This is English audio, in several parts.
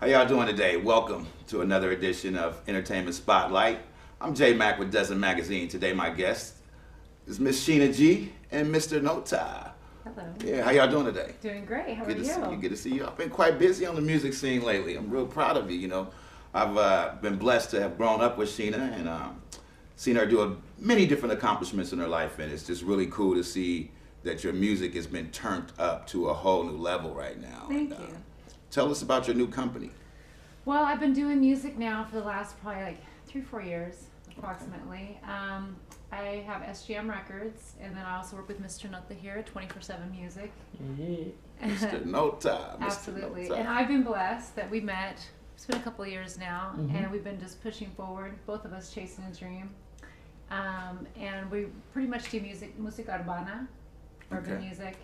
How y'all doing today? Welcome to another edition of Entertainment Spotlight. I'm J Mac with Dozen Magazine. Today my guest is Miss Sheena G and Mr. Nota. Hello. Yeah, how y'all doing today? Doing great. How Good are to you? see you. Good to see you. I've been quite busy on the music scene lately. I'm real proud of you. You know, I've been blessed to have grown up with Sheena and seen her do many different accomplishments in her life, and it's just really cool to see that your music has been turned up to a whole new level right now. Thank you. Tell us about your new company. Well, I've been doing music now for the last probably like 3-4 years, approximately. I have SGM Records, and then I also work with Mr. Nota here at 24/7 Music. Mr. Nota. Absolutely. Nota. And I've been blessed that we met. It's been a couple of years now, and we've been just pushing forward, both of us chasing a dream. And we pretty much do music urbana, urban music,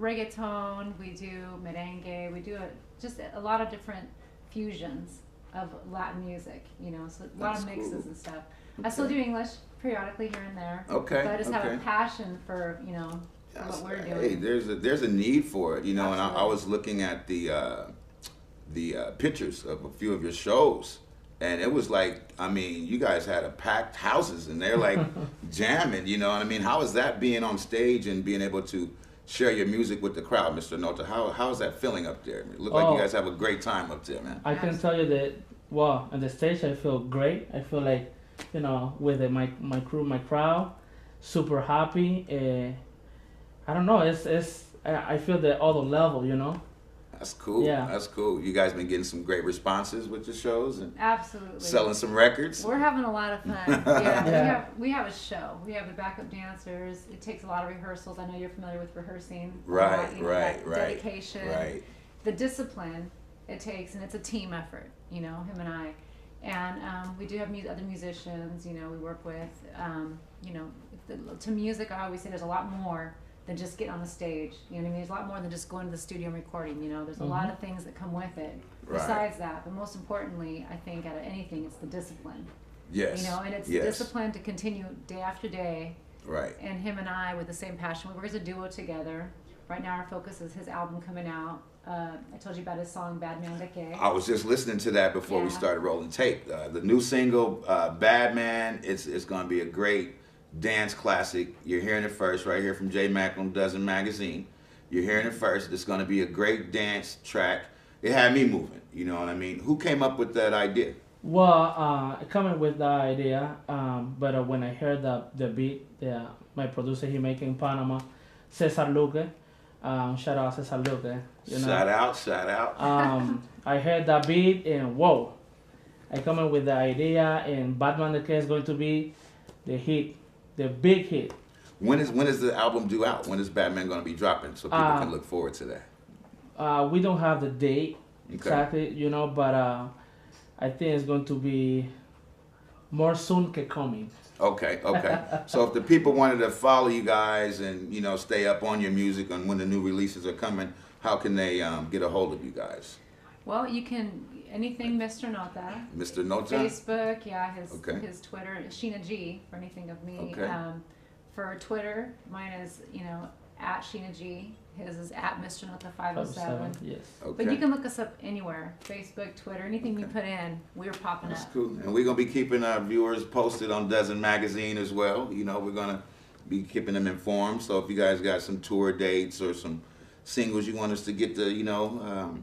reggaeton. We do merengue. We do just a lot of different fusions of Latin music. You know, so a lot of mixes and stuff. I still do English periodically here and there. But I just have a passion for for what we're doing. Hey, there's a need for it. You know, and I was looking at the pictures of a few of your shows. And it was like, I mean, you guys had a packed houses and they're like jamming, you know what I mean? How is that being on stage and being able to share your music with the crowd, Mr. Nota? How is that feeling up there? It looked like you guys have a great time up there, man. I can tell you that, well, on the stage I feel great. I feel like, you know, with my crew, my crowd, super happy. I don't know, I feel the other level, you know? That's cool. Yeah. That's cool. You guys been getting some great responses with your shows and Absolutely. selling some records. We're having a lot of fun. Yeah, we have a show. We have the backup dancers. It takes a lot of rehearsals. I know you're familiar with rehearsing. Right. Dedication. Right. The discipline it takes, and it's a team effort. You know, him and I, and we do have other musicians. You know, we work with. You know, to music, I always say there's a lot more than just getting on the stage. You know what I mean? There's a lot more than just going to the studio and recording, you know? There's a lot of things that come with it besides that. But most importantly, I think out of anything, it's the discipline. Yes. You know, and it's the discipline to continue day after day. Right. And him and I with the same passion. We work as a duo together. Right now our focus is his album coming out. I told you about his song, Bad Man Decay. I was just listening to that before we started rolling tape. The new single, Bad Man, it's going to be a great dance classic. You're hearing it first right here from J Mac on Dozen Magazine. You're hearing it first. It's going to be a great dance track. It had me moving, you know what I mean? Who came up with that idea? Well, coming with the idea, but when I heard the beat, my producer he make in Panama, Cesar Luque, shout out Cesar Luque. You know? Shout out. I heard that beat and whoa, I come in with the idea, and Batman the Cat is going to be the hit. The big hit. When is the album due out? When is Batman going to be dropping so people can look forward to that? We don't have the date exactly, you know, but I think it's going to be more soon que coming. Okay. So if the people wanted to follow you guys and, you know, stay up on your music and when the new releases are coming, how can they get a hold of you guys? Well, you can, anything Mr. Nota. Mr. Nota? Facebook, his Twitter, Sheena G, for anything of me. Okay. For Twitter, mine is, you know, at Sheena G. His is at Mr. Nota 507. Yes. Okay. But you can look us up anywhere. Facebook, Twitter, anything you put in, we're popping That's up. cool. And we're going to be keeping our viewers posted on Dozen Magazine as well. You know, we're going to be keeping them informed. So if you guys got some tour dates or some singles you want us to get the, you know,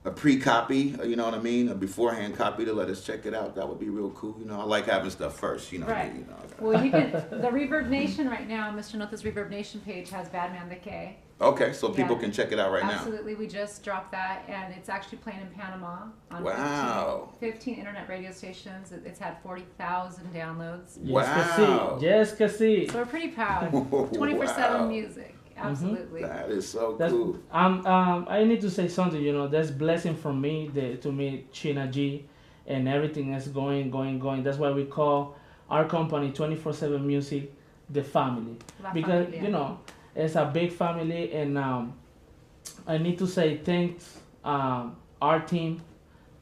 a pre-copy, you know what I mean, a beforehand copy to let us check it out. That would be real cool. You know, I like having stuff first. You know, right. You know. Well, you can. The Reverb Nation right now, Mr. Nota's Reverb Nation page has Bad Man Decay. Okay, so people can check it out right now. Absolutely, we just dropped that, and it's actually playing in Panama on 15 internet radio stations. It's had 40,000 downloads. Yes, que sí. So we're pretty proud. 24/7 music. Absolutely. That is so cool. I need to say something, you know, that's blessing from me to meet Sheena G and everything is going. That's why we call our company 24/7 Music the family. Because, you know, it's a big family, and I need to say thanks our team,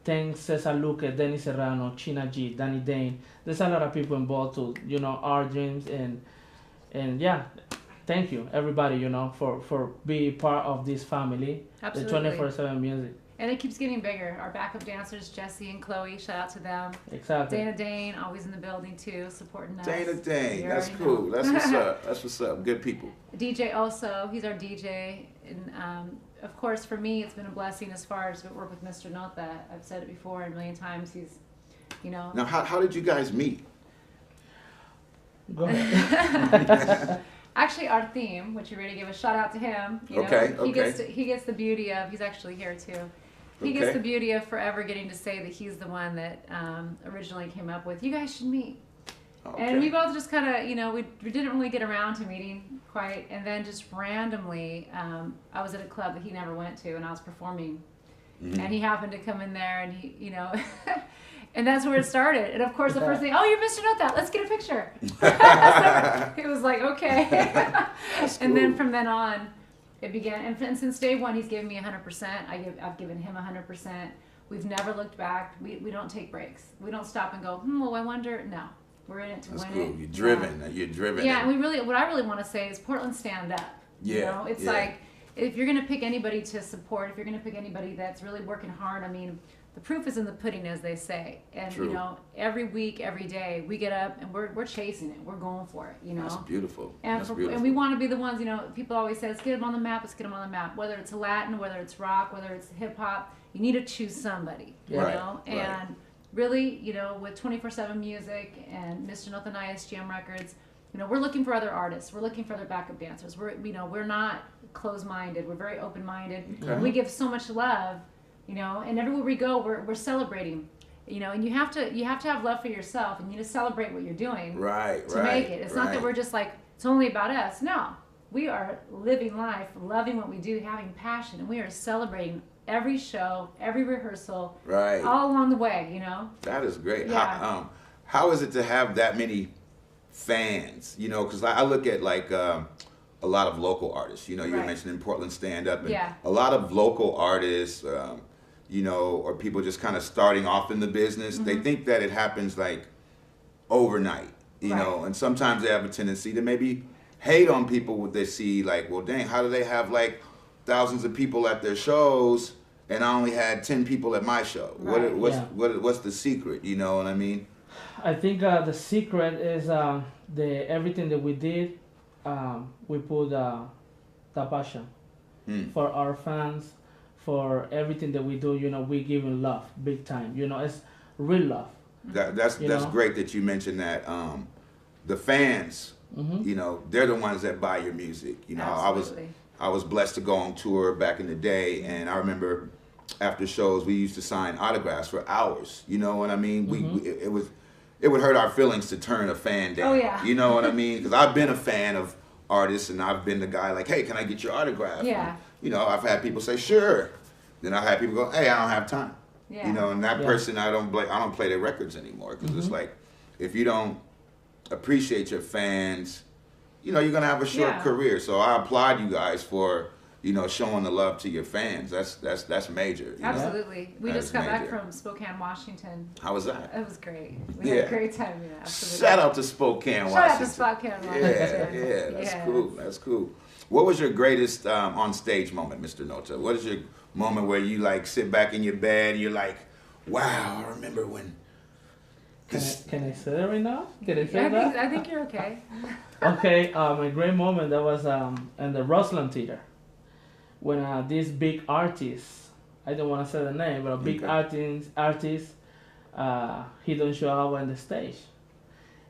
thanks Cesar Luque, Denny Serrano, Sheena G, Danny Dane. There's a lot of people involved to, you know, our dreams, and yeah, thank you everybody, you know, for being part of this family. Absolutely. The 24/7 Music. And it keeps getting bigger. Our backup dancers, Jesse and Chloe, shout out to them. Exactly. Dana Dane, always in the building too, supporting us. Dana Dane, You that's already cool. know. That's what's up. That's what's up. Good people. DJ also, he's our DJ. And of course, for me, it's been a blessing as far as we work with Mr. Nota. I've said it before a million times. He's, you know. Now, how did you guys meet? Go ahead. Actually, our theme, which we already gave a shout out to him. You know, he gets the beauty of, he's actually here too. He gets the beauty of forever getting to say that he's the one that originally came up with, you guys should meet. Okay. And we both just kind of, you know, we didn't really get around to meeting quite. And then just randomly, I was at a club that he never went to, and I was performing. Mm-hmm. And he happened to come in there, and he, you know, and that's where it started. And of course, the first thing, oh, you're Mr. Nota, let's get a picture. So it was like, okay. And then from then on, it began. And since day one, he's given me 100%. I've given him 100%. We've never looked back. We don't take breaks. We don't stop and go, well, I wonder. No, we're in it to win it. You're driven. Yeah. You're driven. Yeah, and what I really want to say is Portland, stand up. Yeah. You know, it's like, if you're going to pick anybody to support, if you're going to pick anybody that's really working hard, I mean, the proof is in the pudding, as they say. And, you know, every week, every day, we get up and we're chasing it. We're going for it, you know. That's beautiful. And, and we want to be the ones, you know, people always say, let's get them on the map, let's get them on the map. Whether it's Latin, whether it's rock, whether it's hip-hop, you need to choose somebody, you know. And really, you know, with 24/7 music and Mr. Nota and ISGM Records, you know, we're looking for other artists. We're looking for other backup dancers. We're not closed-minded. We're very open-minded. Okay. We give so much love, you know, and everywhere we go, we're celebrating, you know. And you have to have love for yourself, and you need to celebrate what you're doing, to make it. It's not that we're just like, it's only about us. No, we are living life, loving what we do, having passion, and we are celebrating every show, every rehearsal, all along the way, you know. That is great. Yeah. How is it to have that many fans? You know, because I look at like a lot of local artists. You know, you were mentioning Portland Stand Up, and a lot of local artists, you know, or people just kind of starting off in the business. Mm-hmm. They think that it happens like overnight, you know, and sometimes they have a tendency to maybe hate on people when they see like, well, dang, how do they have like thousands of people at their shows and I only had 10 people at my show? What's the secret? You know what I mean? I think the secret is everything that we did. We put the passion for our fans, for everything that we do. You know, we give them love big time. You know, it's real love. That's great that you mentioned that. The fans, you know, they're the ones that buy your music. You know, Absolutely. I was blessed to go on tour back in the day, and I remember after shows we used to sign autographs for hours. You know what I mean? It would hurt our feelings to turn a fan down. Oh, yeah. You know what I mean? Because I've been a fan of artists, and I've been the guy like, hey, can I get your autograph? Yeah. And, you know, I've had people say, sure. Then I've had people go, hey, I don't have time. Yeah. You know, and that person, I don't play their records anymore, because it's like, if you don't appreciate your fans, you know, you're gonna have a short career. So I applaud you guys for, you know, showing the love to your fans. That's major. You Absolutely. know? We just got back from Spokane, Washington. How was that? It was great. We had a great time. Yeah, absolutely. Shout out to Spokane, Washington. Shout out to Spokane, Washington. Yeah, that's cool. That's cool. What was your greatest on stage moment, Mr. Nota? What is your moment where you like sit back in your bed and you're like, wow, I remember when. Can I say that right now? Can I say that? I think you're okay. Okay, my great moment, that was in the Roseland Theater, when this big artist, I don't want to say the name, but a big artist, he don't show up on the stage.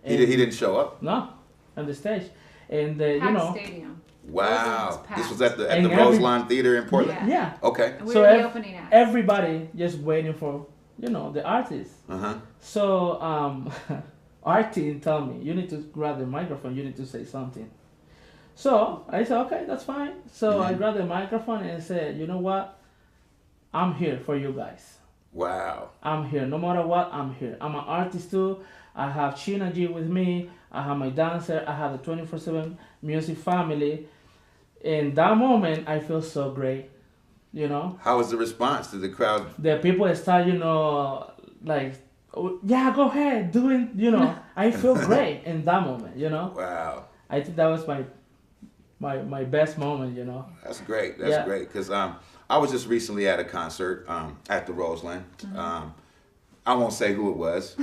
And he didn't show up? No, on the stage. And you know. Stadium. Wow. This was at the Roseland Theater in Portland? Yeah. Okay. And we were the opening act. Everybody just waiting for, you know, the artist. So our team told me, you need to grab the microphone, you need to say something. So I said, okay, that's fine. So I grabbed the microphone and said, you know what? I'm here for you guys. Wow. I'm here. No matter what, I'm here. I'm an artist too. I have Sheena G with me. I have my dancer. I have the 24/7 music family. In that moment, I feel so great. You know? How was the response to the crowd? The people start, you know, like, oh, yeah, go ahead, do it, you know. I feel great in that moment, you know. Wow. I think that was my best moment, you know. That's great. That's great. Because I I was just recently at a concert at the Roseland. I won't say who it was,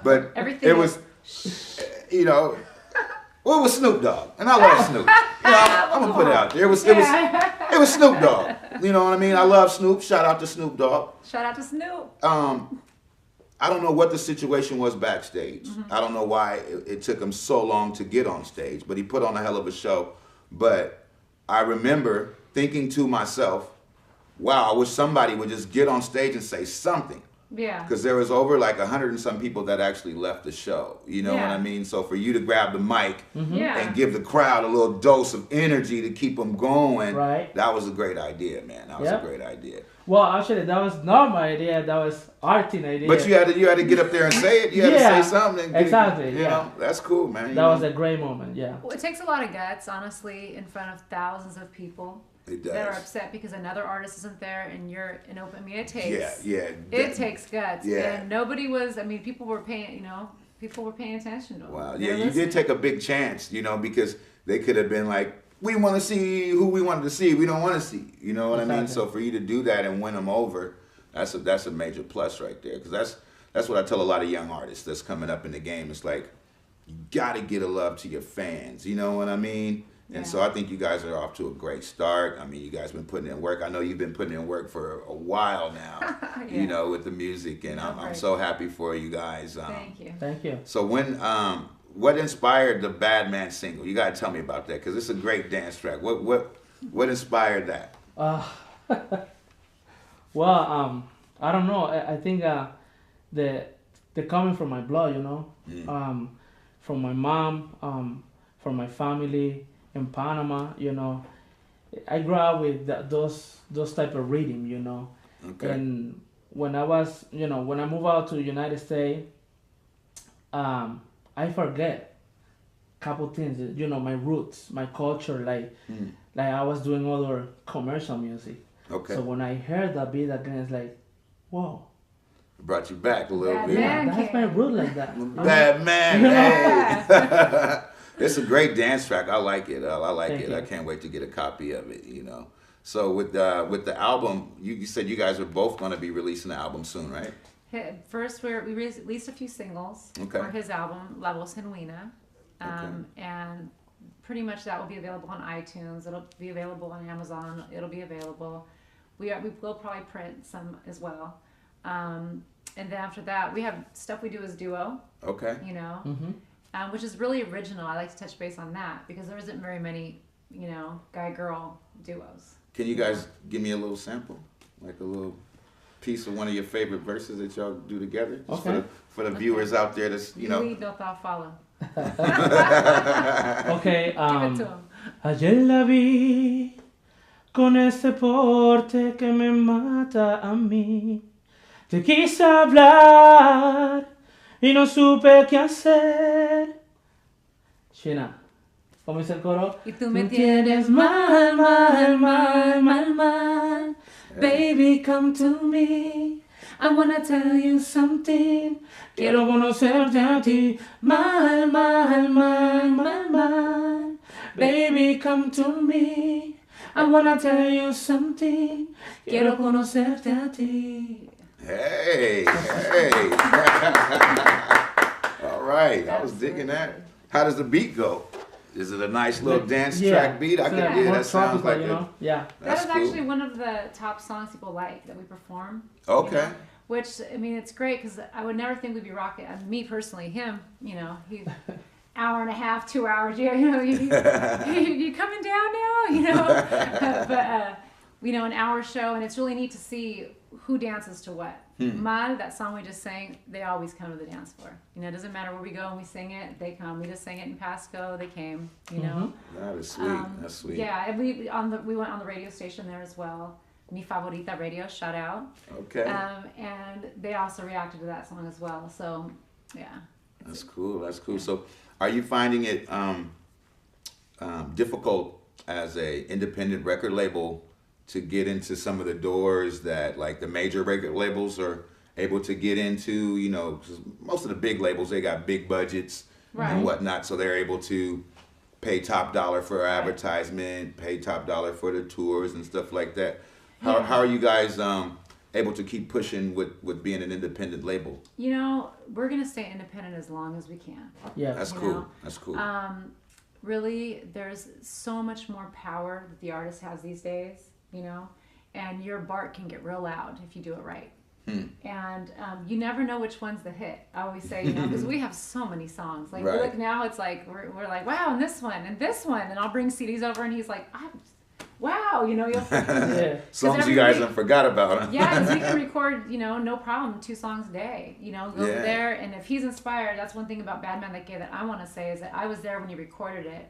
but it was, you know, well, it was Snoop Dogg, and I love Snoop. You know, I'm gonna put it out there. It was Snoop Dogg. You know what I mean? I love Snoop. Shout out to Snoop Dogg. Shout out to Snoop. I don't know what the situation was backstage. I don't know why it took him so long to get on stage, but he put on a hell of a show. But I remember thinking to myself, wow, I wish somebody would just get on stage and say something. Yeah. Because there was over like 100 and some people that actually left the show. You know what I mean? So for you to grab the mic and give the crowd a little dose of energy to keep them going, that was a great idea, man. That was a great idea. Well, actually, that was not my idea. That was Artin's idea. But you had to get up there and say it. You had to say something. Exactly. You know, that's cool, man. That was a great moment. Yeah. Well, it takes a lot of guts, honestly, in front of thousands of people. It does. That are upset because another artist isn't there and you're an open. I mean, it takes. It takes guts. Yeah. And nobody was. I mean, people were paying. You know, people were paying attention to them. Wow. Yeah, you did take a big chance. You know, because they could have been like, we want to see who we wanted to see. We don't want to see. You know what I mean? So for you to do that and win them over, that's a major plus right there. Because that's what I tell a lot of young artists that's coming up in the game. It's like, you got to get a love to your fans. You know what I mean? And so I think you guys are off to a great start. I mean, you guys been putting in work. I know you've been putting in work for a while now, you know, with the music. And I'm so happy for you guys. Thank you. Thank you. So what inspired the Bad Man single? You got to tell me about that because it's a great dance track. What inspired that? Well, I don't know. I think they're coming from my blood, you know, from my mom, from my family in Panama, you know. I grew up with those type of rhythm, you know. Okay. And when I moved out to the United States, I forget a couple things, you know, my roots, my culture, like I was doing other commercial music. Okay. So when I heard that beat again, it's like, whoa. It brought you back a little bit. That's my root like that. Bad Man, hey. It's a great dance track. I like it. I like Thank it. you. I can't wait to get a copy of it, you know. So with the album, you said you guys are both going to be releasing the album soon, right? First, we released a few singles for his album, La Voz Genuina. And pretty much that will be available on iTunes. It'll be available on Amazon. It'll be available. We will probably print some as well. And then after that, we have stuff we do as duo. Okay. You know, which is really original. I like to touch base on that because there isn't very many, you know, guy-girl duos. Can you guys give me a little sample, like a little piece of one of your favorite verses that y'all do together? Just for the viewers out there that's, you know. Lead, I'll follow. Okay. Give it to him. Ayer la vi con ese porte que me mata a mí. Te quise hablar y no supe qué hacer. Sheena, ¿cómo dice el coro? Y tú me tienes mal, mal, mal, mal, mal. Baby, come to me. I wanna tell you something. Quiero conocerte a ti. Mal, mal, mal, mal, mal. Baby, come to me. I wanna tell you something. Quiero conocerte a ti. Hey. All right. I was digging that. How does the beat go? Is it a nice little dance track beat? That sounds like it. Yeah. That is actually one of the top songs people like that we perform. Okay. You know? Which, I mean, it's great because I would never think we'd be rocking. Me personally, him, you know, he's hour and a half, 2 hours. You know, you coming down now, you know. But you know, an hour show, and it's really neat to see who dances to what. Mal, that song we just sang, they always come to the dance floor. You know, it doesn't matter where we go and we sing it, they come. We just sang it in Pasco, they came. You know. That is sweet. That's sweet. Yeah, and we went on the radio station there as well. Mi Favorita Radio, shout out. Okay. And they also reacted to that song as well. So, yeah. That's cool. That's cool. So, are you finding it difficult as a independent record label to get into some of the doors that like the major record labels are able to get into? You know, 'cause most of the big labels, they got big budgets and whatnot, so they're able to pay top dollar for advertisement, pay top dollar for the tours and stuff like that. How are you guys able to keep pushing with being an independent label? You know, we're gonna stay independent as long as we can. Yeah, That's You cool. know? That's cool. Really, there's so much more power that the artist has these days, you know, and your bark can get real loud if you do it right. And you never know which one's the hit. I always say, you know, because we have so many songs. Like, Right. look now, it's like we're like, wow, and this one, and I'll bring CDs over, and he's like, wow, you know, you'll. yeah. Songs you guys have forgot about. Yeah, because we can record, you know, no problem, 2 songs a day. You know, go over Yeah. there, and if he's inspired, that's one thing about Bad Man That Gay that I want to say is that I was there when he recorded it,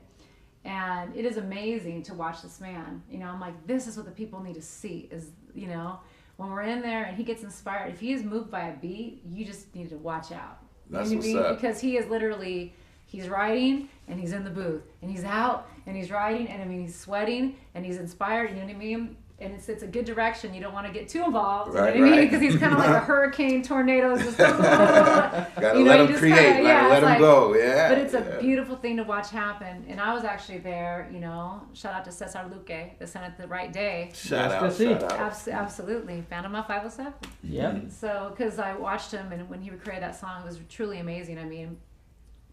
and it is amazing to watch this man. You know, I'm like, this is what the people need to see. Is, you know, when we're in there and he gets inspired, if he is moved by a beat, you just need to watch out. That's You know what's what I mean? up. Because he is literally. He's writing and he's in the booth and he's out and he's writing and I mean he's sweating and he's inspired. You know what I mean? And it's a good direction. You don't want to get too involved. You know what I mean? Because he's kind of like a hurricane, tornado. Just Gotta you know, let you him just create. kinda- yeah, let it's him like- go. Yeah. But it's a beautiful thing to watch happen. And I was actually there. You know, shout out to Cesar Luque, the sent it the right day. Shout out. Let's see. Shout out. Absolutely, Panama 507. Yeah. So, because I watched him, and when he recorded that song, it was truly amazing. I mean,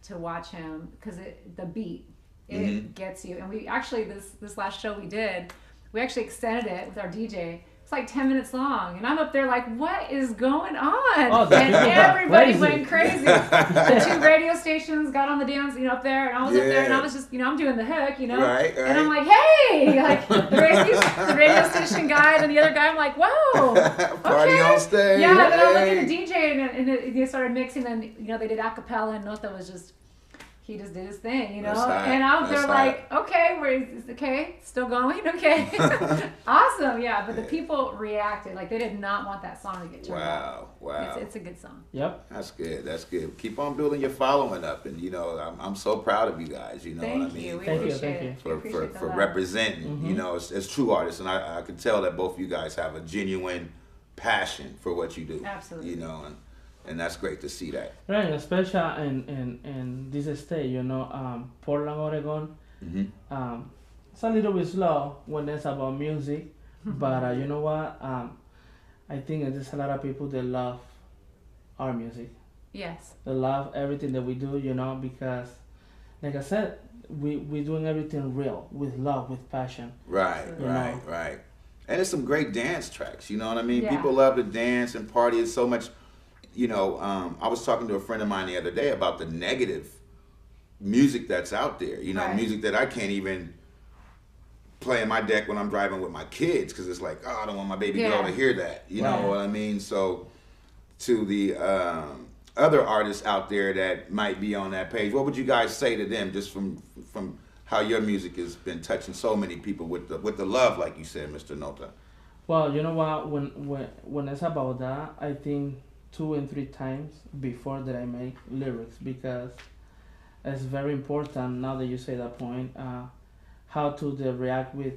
to watch him, because the beat, it gets you. And we actually, this last show we did, we actually extended it with our DJ. It's like 10 minutes long, and I'm up there like, what is going on? Oh, and everybody crazy. went crazy. The 2 radio stations got on the dance, you know, up there, and I was up there, and I Yeah. was just, you know, I'm doing the hook, you know, Right. and I'm like, hey, like the radio station guy, and the other guy, I'm like, whoa, Party on stage. yeah, and then I looked Hey. at the DJ and they started mixing, and you know they did a cappella, and Nota was just he just did his thing, you know. That's hot. And I'm That's there like, okay, okay, still going, okay, awesome, yeah. But the people reacted like they did not want that song to get turned off. Wow. It's a good song. Yep. That's good. That's good. Keep on building your following up, and you know, I'm so proud of you guys. You know Thank what I mean? you. We Thank you, appreciate thank you. it. We For appreciate the for love. representing, you know, as true artists, and I can tell that both of you guys have a genuine passion for what you do. Absolutely. You know, and that's great to see that. Right, especially in this state, you know, Portland, Oregon. It's a little bit slow when it's about music, but you know what? I think there's a lot of people that love our music. Yes. They love everything that we do, you know, because, like I said, we're doing everything real, with love, with passion. Right, You right, know. right. And it's some great dance tracks. You know what I mean? Yeah. People love to dance and party. It's so much. You know, I was talking to a friend of mine the other day about the negative music that's out there. You know, Right. music that I can't even play in my deck when I'm driving with my kids because it's like, oh, I don't want my baby girl Yeah. to hear that. You know Right. what I mean? So, to the other artists out there that might be on that page, what would you guys say to them, just from how your music has been touching so many people with the love, like you said, Mr. Nota? Well, you know what? When it's about that, I think 2 and 3 times before that I make lyrics, because it's very important now that you say that point, how to react with,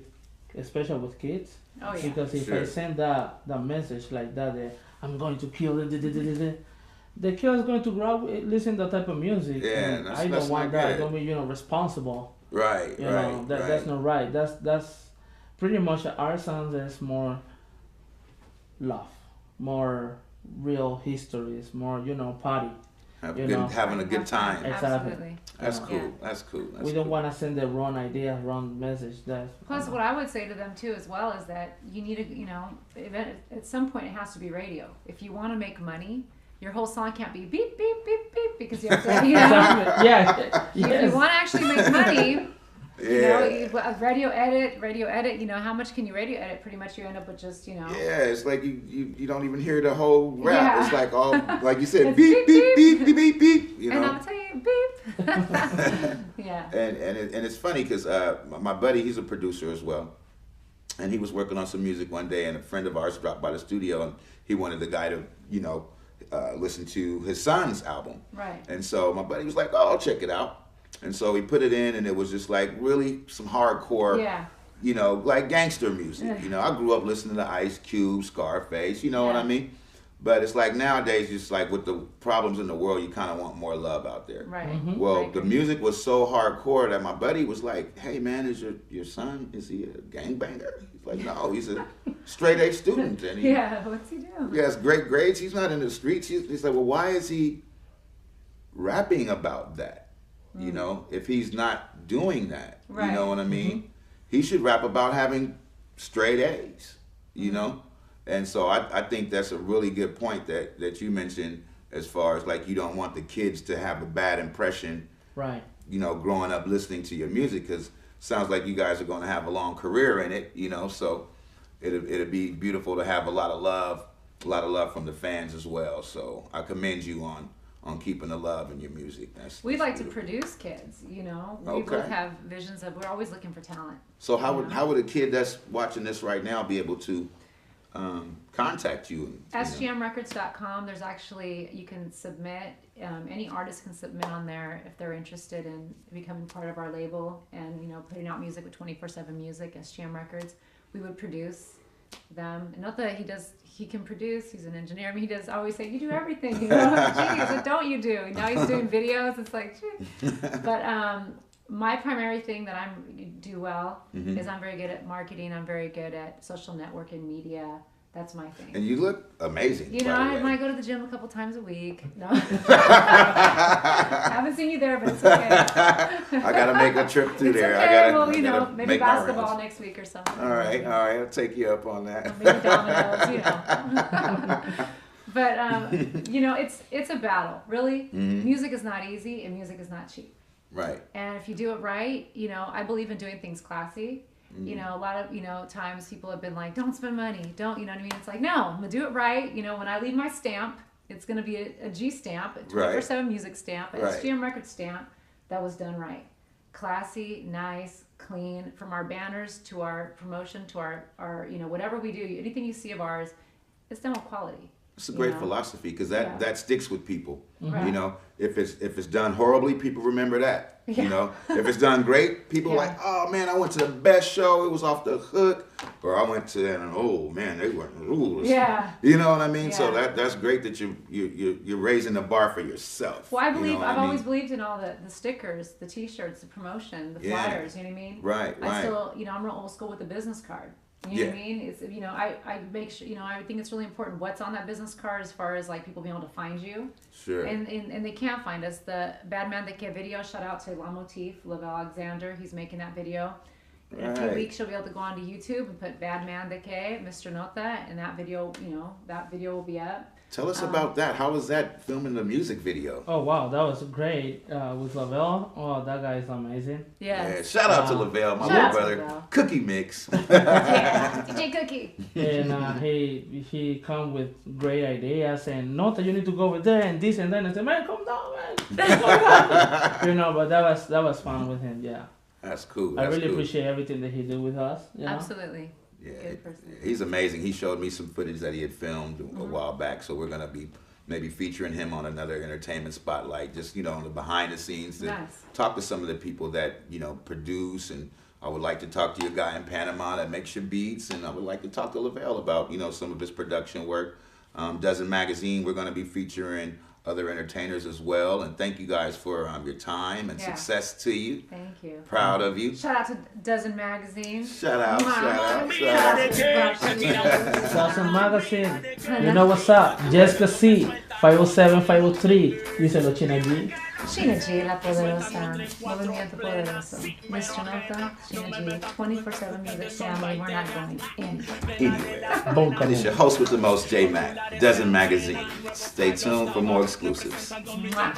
especially with kids. Oh yeah. Because if Sure. I send that message like that, I'm going to kill it, the kid is going to grow up listen to that type of music. Yeah, and that's- I that's don't want not that. I good. don't be responsible. Right, You right, know, right. that's not right. That's pretty much our songs. There's more love, more real histories, more party. Having a good time. Exactly. Absolutely. That's Yeah. cool. Yeah. That's cool. That's We don't cool. want to send the wrong idea, wrong message. That's Plus, what I would say to them too, as well, is that you need to, at some point it has to be radio. If you want to make money, your whole song can't be beep beep beep beep because you have to, Exactly. Yeah. If you Yes. want to actually make money, Yeah. a radio edit. How much can you radio edit? Pretty much, you end up with just, Yeah, it's like you don't even hear the whole rap. Yeah. It's like all like you said, It's beep beep beep beep beep beep. You and know. I'll tell you beep. Yeah. And it's funny because my buddy, he's a producer as well, and he was working on some music one day, and a friend of ours dropped by the studio, and he wanted the guy to listen to his son's album. Right. And so my buddy was like, "Oh, I'll check it out." And so he put it in, and it was just like really some hardcore, Yeah. like gangster music. Yeah. I grew up listening to Ice Cube, Scarface, you know what Yeah. I mean? But it's like nowadays, just like with the problems in the world, you kind of want more love out there. Right. Mm-hmm. Well, the music was so hardcore that my buddy was like, "Hey man, is your son, is he a gangbanger?" He's like, "No, he's a straight A student." And he, What's he doing? he has great grades. He's not in the streets. He's like, "Well, why is he rapping about that? You know, if he's not doing that, Right. you know what I mean? He should rap about having straight A's, you know?" And so I think that's a really good point that you mentioned, as far as like you don't want the kids to have a bad impression, Right. you know, growing up listening to your music, because sounds like you guys are going to have a long career in it, you know, so it'll be beautiful to have a lot of love from the fans as well. So I commend you on keeping the love in your music. We'd like beautiful. to produce kids, you know. We Okay. both have visions of, we're always looking for talent. So how would a kid that's watching this right now be able to contact you? SGMrecords.com. There's actually, you can submit, any artist can submit on there if they're interested in becoming part of our label and, you know, putting out music with 24/7 Music, SGM Records. We would produce them. And not that he can produce, he's an engineer. I mean, he does always say, "You do everything." You know, geez, what don't you do? Now he's doing videos. It's like, geez. But my primary thing that I do well is I'm very good at marketing. I'm very good at social networking, media. That's my thing. And you look amazing. You know, by the I way. might go to the gym a couple times a week. No, haven't seen you there, but it's okay. I gotta make a trip through It's there. okay. I Well, you gotta know, maybe make my basketball rounds. next week or something. All right, I'll take you up on that. Or maybe dominoes, you know. But you know, it's a battle. Really, music is not easy, and music is not cheap. Right. And if you do it right, you know, I believe in doing things classy. You know, a lot of, you know, times people have been like, "Don't spend money, don't," you know what I mean? It's like, no, I'm gonna do it right. You know, when I leave my stamp, it's gonna be a G stamp, a 24/7 Music stamp, an SGM record stamp that was done right. Classy, nice, clean, from our banners to our promotion to our you know, whatever we do, anything you see of ours, it's done with quality. It's a great know? philosophy, because that sticks with people. Right. You know, if it's done horribly, people remember that. Yeah. You know, if it's done great, people are like, "Oh man, I went to the best show. It was off the hook." Or I went to, and oh man, they weren't rules. Yeah. You know what I mean? So Yeah. that's great that you're raising the bar for yourself. Well, I You believe know what I've I mean? always believed in all the stickers, the T-shirts, the promotion, the flyers. You know what I mean? Right. I still, you know, I'm real old school with the business card. You know what I Yeah. mean? It's, you know, I make sure, you know, I think it's really important what's on that business card as far as like people being able to find you. Sure. And they can't find us. The Bad Man That Can video, shout out to La Motif, Lavelle Alexander. He's making that video. In a few Right. weeks, you'll be able to go onto YouTube and put Bad Man That Can, Mr. Nota, and that video, you know, that video will be up. Tell us about that. How was that filming the music video? Oh wow, that was great with Lavelle. Oh, that guy is amazing. Yeah. Yeah, shout out to Lavelle, my Shout little out to brother. Lavelle. Cookie Mix. Yeah. DJ Cookie. And he come with great ideas and Nota, you need to go over there and this and that. And I said, "Man, come down, man." Calm down." You know, but that was fun with him. Yeah, That's cool. I That's really cool. appreciate everything that he did with us. You know? Absolutely. Yeah, Good person. he's amazing. He showed me some footage that he had filmed a Mm-hmm. while back, so we're gonna be maybe featuring him on another entertainment spotlight, just, you know, on the behind the scenes, to Nice. talk to some of the people that, you know, produce. And I would like to talk to your guy in Panama that makes your beats, and I would like to talk to Lavelle about, you know, some of his production work. Dozen Magazine, we're gonna be featuring other entertainers as well. And thank you guys for your time and Yeah. success to you. Thank you. Proud of you. Shout out to Dozen Magazine. Shout out, Mwah. shout out, Shout shout out out. to Brush. Dawson Magazine. You know what's up? Jessica C. 507, 503. Díselo, Sheena G. Sheena G, la poderosa. Movimiento poderoso. Mr. Nota, Sheena G, 24/7 Music Family. We're not going anywhere. Anyway. Boom, And it's your host with the most, J Mac, Dozen Magazine. Stay tuned for more exclusives. Mwah.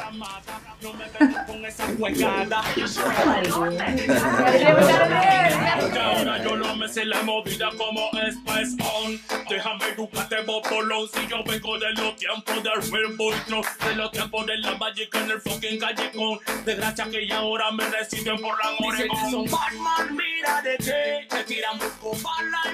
Y ahora yo no me sé la movida como Spice On. Déjame educarte, bopolón. Si yo vengo de los tiempos del Real Boy Club, de los tiempos de la Valleca en el fucking callejón. De gracia que ya ahora me reciben por la Oregón. Dicen que son Batman, mira de qué. Te tiran busco balas